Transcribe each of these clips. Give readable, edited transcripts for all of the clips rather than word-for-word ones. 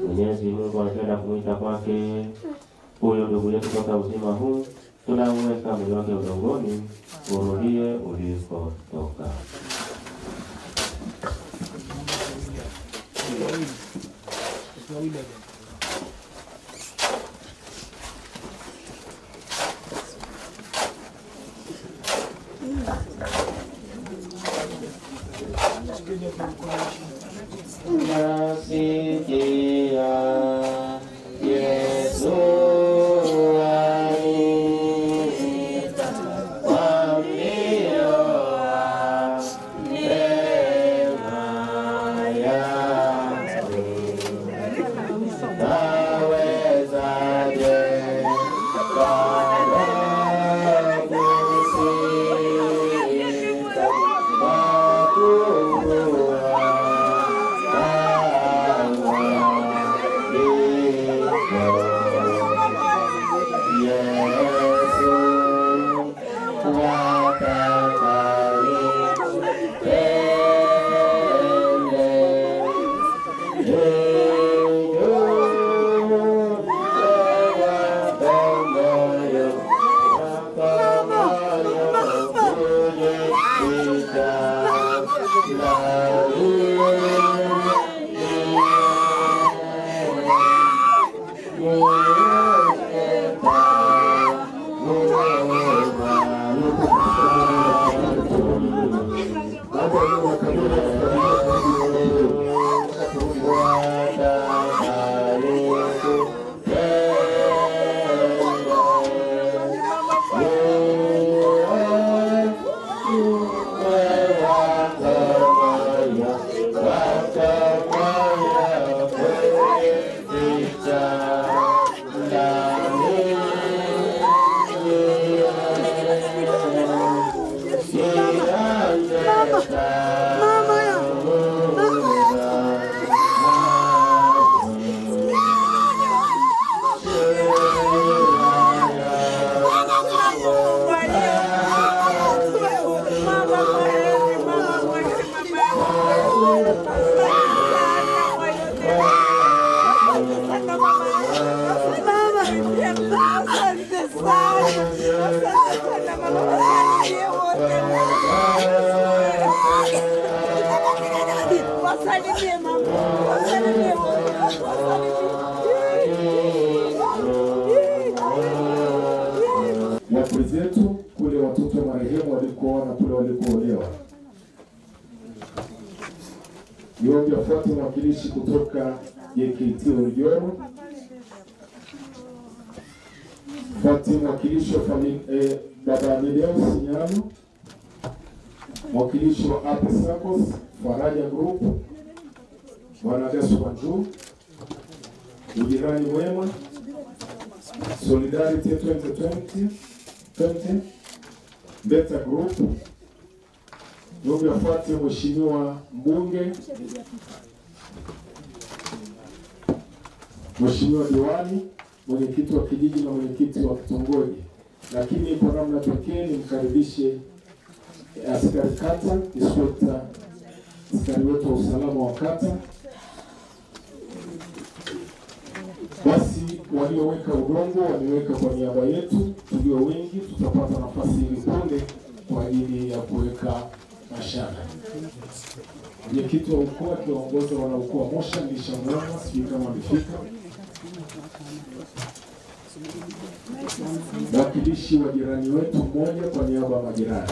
Mwenyezi Mungu anapenda kumuita kwake huyo ndugu yetu kutoka uzima huu, tunauweka mwili wake udongoni, urudie ulikotoka. Nasikia Yesu aniita kwa mbio neema yake. Nawezaje kama kusita Watu zetu kule watoto marehemu walikuwa na kule walipoolewa. Niombe afuate mwakilishi kutoka JKT Oljoro. Fuate mwakilishi wa Baba Amedeus Nyano. Mwakilishi wa Apesakos, Faraja Group, Bwana Gasu Wanju, Ujirani Mwema, Solidarity 2020, Beta Group. Niombe afuate Mheshimiwa Mbunge, Mheshimiwa Diwani, mwenyekiti wa kijiji na mwenyekiti wa kitongoji. Lakini kwa namna pekee nimkaribishe askari kata, inspekta askari wetu wa usalama wa kata. Basi walioweka udongo waliweka kwa niaba yetu, tulio wengi tutapata nafasi hili punde kwa ajili ya kuweka mashada. Mwenyekiti wa ukoo akiongoza wanaukoo wa Mosha nilishamwona, sijui kama amefika. Wakilishi wa jirani wetu mmoja kwa niaba ya majirani.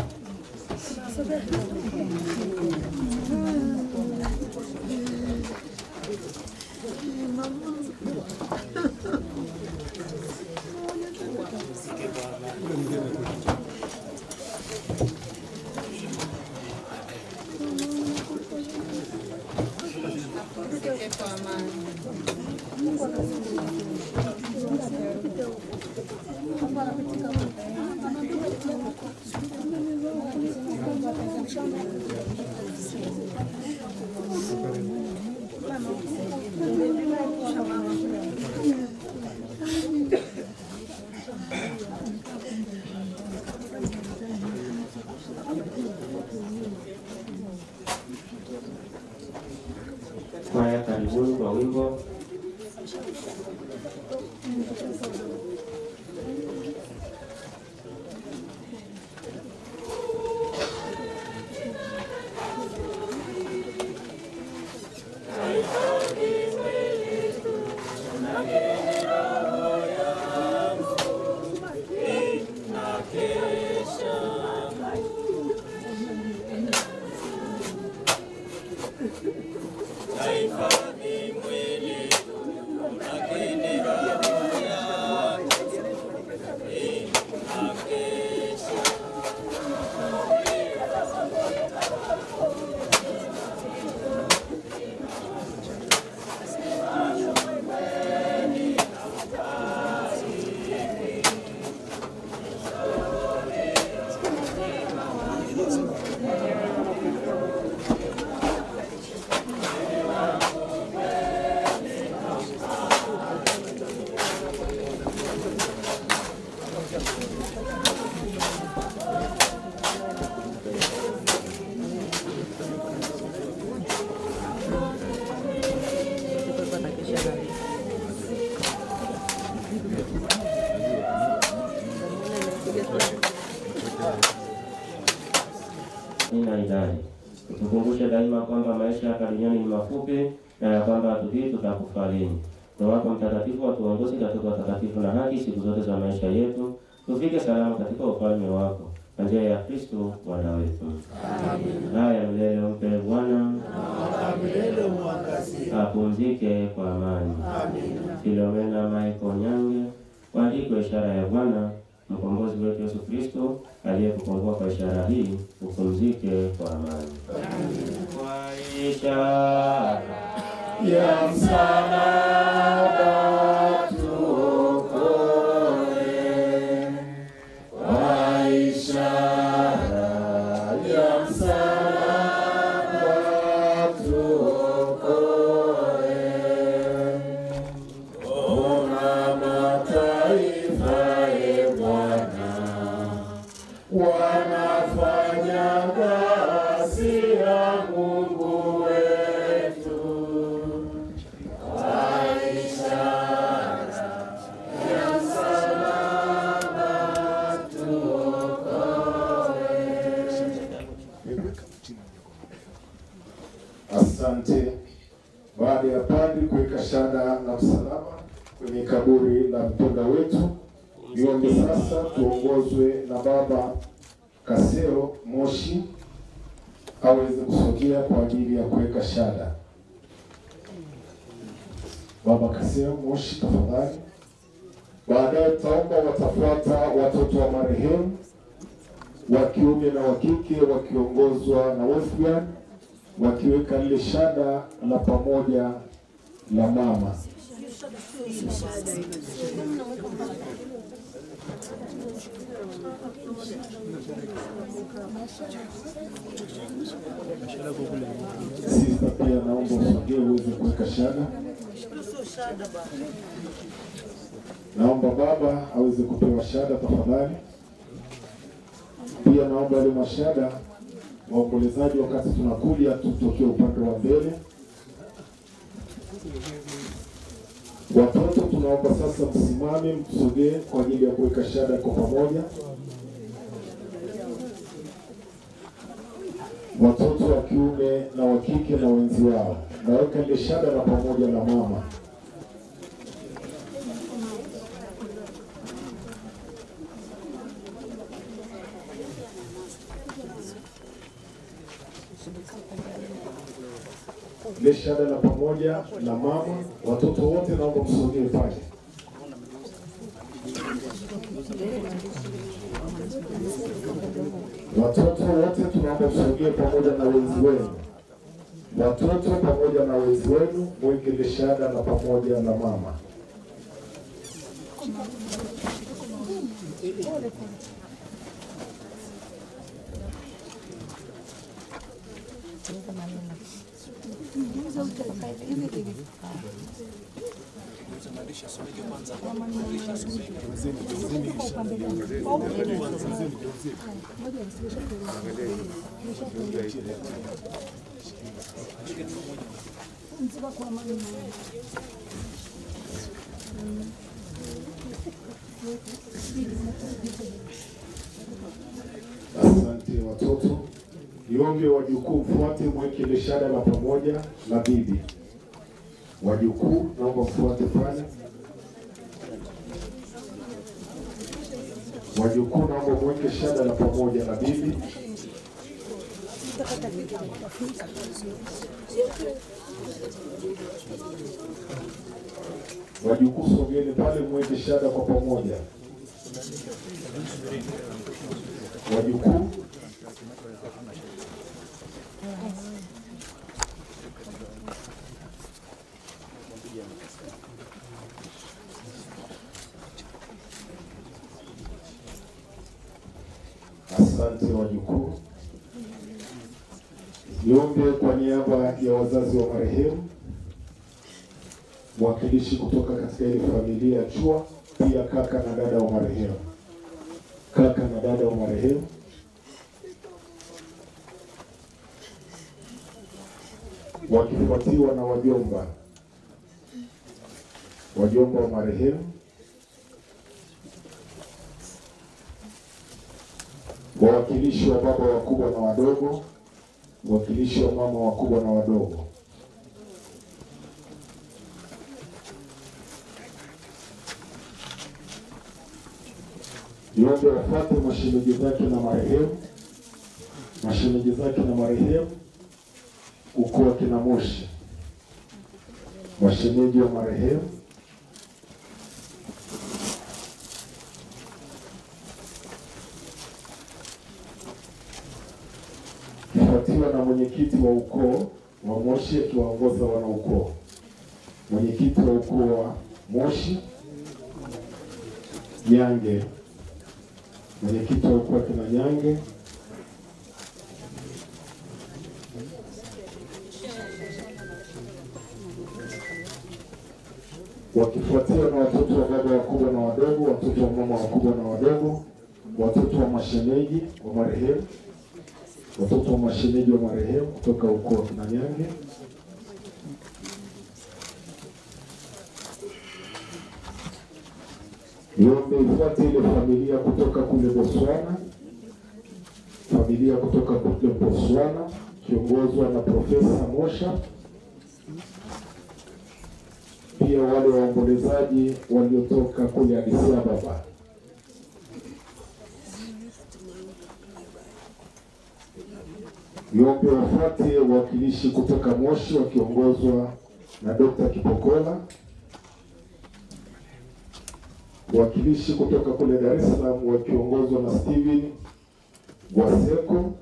Kwaya, karibuni kwa wimbo. Nina idadi. Tukumbushe daima kwamba maisha hapa duniani ni mafupi na ya kwamba hatutii tutakufa lini. Roho wako Mtakatifu atuongoze katika utakatifu na haki siku zote za maisha yetu, tufike salama katika ufalme wako kwa njia ya Kristo Bwana wetu. Amen. Haya milele umpe Bwana. Milele muangazie. Apumzike kwa amani. Amen. Filomena Michael Nyange, waandikwe ishara ya Bwana, mkombozi wetu Yesu Kristo, aliyekukomboa kwa ishara hii, upumzike kwa amani. Kwa ishara ya msalaba tuokoe, kwa ishara ya msalaba tuokoe. Ona mataifa e Bwana, wanafanya kazi ya Mungu wetu, kwa ishara ya msalaba tuokoe. Asante. Baada ya padri kuweka shada na msalaba kwenye kaburi la mpendwa wetu, niombe sasa tuongozwe na Baba Kasero Moshi aweze kusogea kwa ajili ya kuweka shada. Baba Kasero Moshi, tafadhali. Baadaye taomba watafuata watoto wa marehemu wa kiume na wa kike wakiongozwa na Wolfgang, wakiweka lile shada la pamoja la mama. Sista pia naomba usogee uweze kuweka shada. Naomba baba aweze kupewa shada tafadhali. Pia naomba ile mashada waombolezaji wakati tunakuja tutokee upande wa mbele. Watoto tunaomba sasa msimame mtusogee kwa ajili ya kuweka shada kwa pamoja. Watoto wa kiume na wa kike na wenzi wao, naweka ile shada la pamoja la mama. Ile shada la pamoja la mama, watoto wote naomba msogee pale. Watoto wote tunaomba msogee pamoja na wenzi wenu. Watoto pamoja na wenzi wenu mweke ile shada la pamoja la mama. Asante watoto. Niombe wajukuu mfuate, mweke ile shada la pamoja na bibi. Wajukuu naomba mfuate pale. Wajukuu naomba mweke shada la pamoja na bibi. Wajukuu sogeni pale, mweke shada kwa pamoja. Wajukuu asante wajukuu. Niombe kwa niaba ya wazazi wa marehemu, mwakilishi kutoka katika ile familia ya Chua, pia kaka na dada wa marehemu. Kaka na dada wa marehemu, wakifuatiwa na wajomba. Wajomba wa marehemu, wawakilishi wa baba wakubwa na wadogo, wawakilishi wa mama wakubwa na wadogo. Niombe wafuate mashemeji zake na marehemu, mashemeji zake na marehemu, ukoo wa kina Moshi, mashemeji wa marehemu, kifuatiwa na mwenyekiti wa ukoo wa Moshi akiwaongoza wana ukoo. Mwenyekiti wa ukoo wa Moshi Nyange, mwenyekiti wa ukoo kina Nyange, wakifuatiwa na watoto wa baba wakubwa na wadogo, watoto wa mama wakubwa na wadogo, watoto wa mashemeji wa marehemu, watoto wa mashemeji wa marehemu kutoka ukoo kina Nyange. Niombe ifuate ile familia kutoka kule Botswana, familia kutoka kule Botswana kiongozwa na Profesa Mosha. Pia wale waombolezaji waliotoka kule Addis Ababa. Niombe wafuate wakilishi kutoka Moshi wakiongozwa na Dr. Kipokola. Wakilishi kutoka kule Dar es Salaam wakiongozwa na Steven Gwaseko.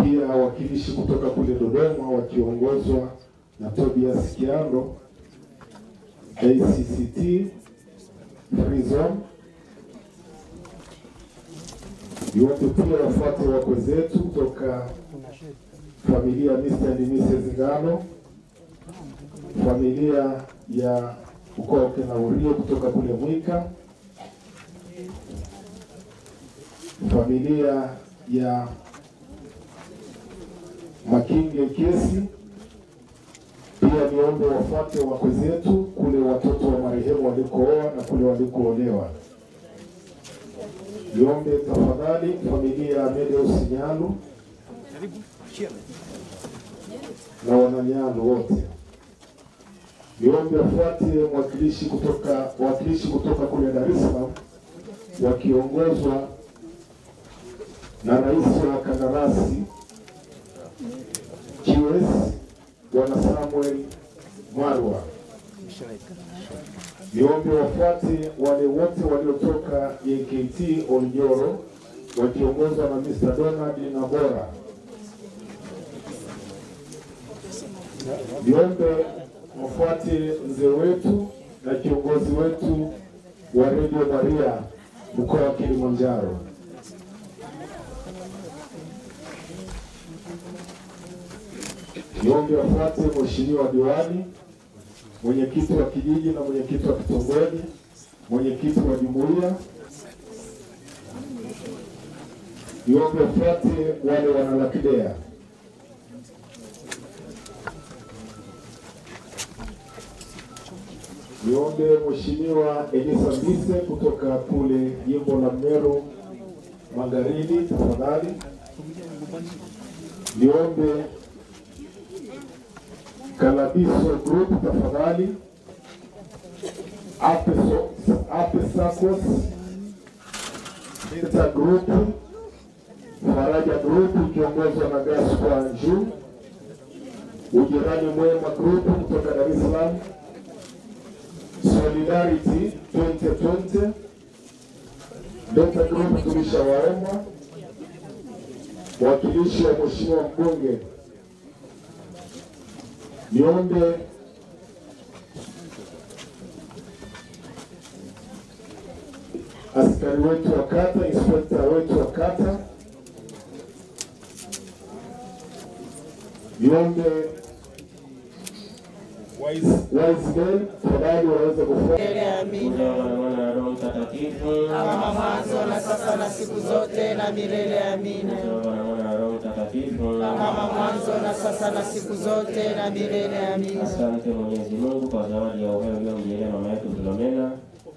Pia wakilishi kutoka kule Dodoma wakiongozwa na Tobias Kiando, ACCT Free Zone. Yote pia wafuate wakwe zetu kutoka familia Mr. and Mrs. Ngano, familia ya ukoo kina Urio kutoka kule Mwika, familia ya Makinge Kesi. Pia niombe wafuate wakwe zetu kule, watoto wa marehemu walikooa na kule walikoolewa. Niombe tafadhali familia ya Medeus Nyalu na wananyalu wote. Niombe wafuate wakilishi kutoka kule Dar es Salaam wakiongozwa na rais wa kandarasi QS Bwana Samuel Marwa. Niombe wafuate wale wote waliotoka JKT Oljoro wakiongozwa na Mr. Donald Nabora. Niombe wafuate mzee wetu na kiongozi wetu wa Radio Maria mkoa wa Kilimanjaro. Niombe wafuate Mheshimiwa Diwani, mwenyekiti wa kijiji na mwenyekiti wa kitongoji, mwenyekiti wa jumuiya. Niombe wafuate wale wanalakidea. Niombe Mheshimiwa Elisa Mbise kutoka kule jimbo la Meru Magharibi tafadhali. Niombe Kalabiso Group tafadhali. Ape Sakos, Mita Group, Faraja Group ikiongozwa na Gaspar Nju, Ujirani Mwema Group kutoka Dar es Salaam, Solidarity 2020, Delta Group tulishawaomba, wakilishi wa Mheshimiwa Mbunge. Niombe askari wetu wa kata, inspector wetu wa kata. Niombe wise men tafadhali waweze kufuata. Amina. Roho Mtakatifu Kama mwanzo na sasa na siku zote na milele. Amina. Roho Mtakatifu Kama mwanzo na sasa na siku zote na milele. Amina. Asante Mwenyezi Mungu kwa zawadi ya uhai uliyomjalia mama yetu Philomena.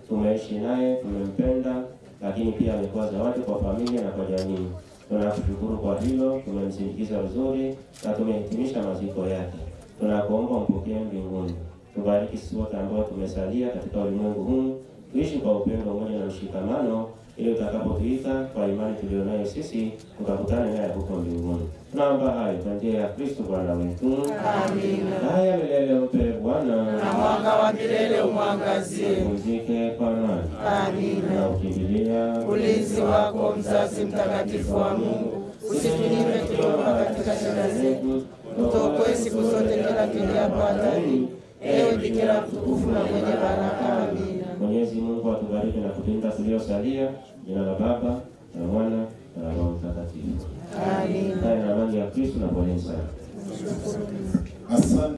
Tumeishi naye, tumempenda, lakini pia amekuwa zawadi kwa familia na kwa jamii. Tunakushukuru kwa hilo, tumemsindikiza vizuri na tumehitimisha maziko yake. Tunakuomba mpokee mbinguni. Tubariki sisi wote ambao tumesalia katika ulimwengu huu, tuishi kwa upendo, umoja na mshikamano, ili utakapotuita kwa imani tulionayo sisi tukakutane naye huko mbinguni. Tunaomba hayo kwa njia ya Kristo Bwana wetu. Amina. Haya milele mpe Bwana, Na mwanga wa milele umwangazie. pumzike kwa amani. Amina. Na ukimbilia Ulinzi wako mzazi mtakatifu wa Mungu, usitunyime tukiomba katika shida zetu, utuokoe siku zote kila tuingiapo hatarini. Ewe Bikira mtukufu na mwenye baraka. Amina. Mwenyezi Mungu atubariki na kutulinda tuliosalia. Jina la Baba na Mwana na Roho Mtakatifu. Amina. Haya na amani ya Kristo na poleni sana. Asante.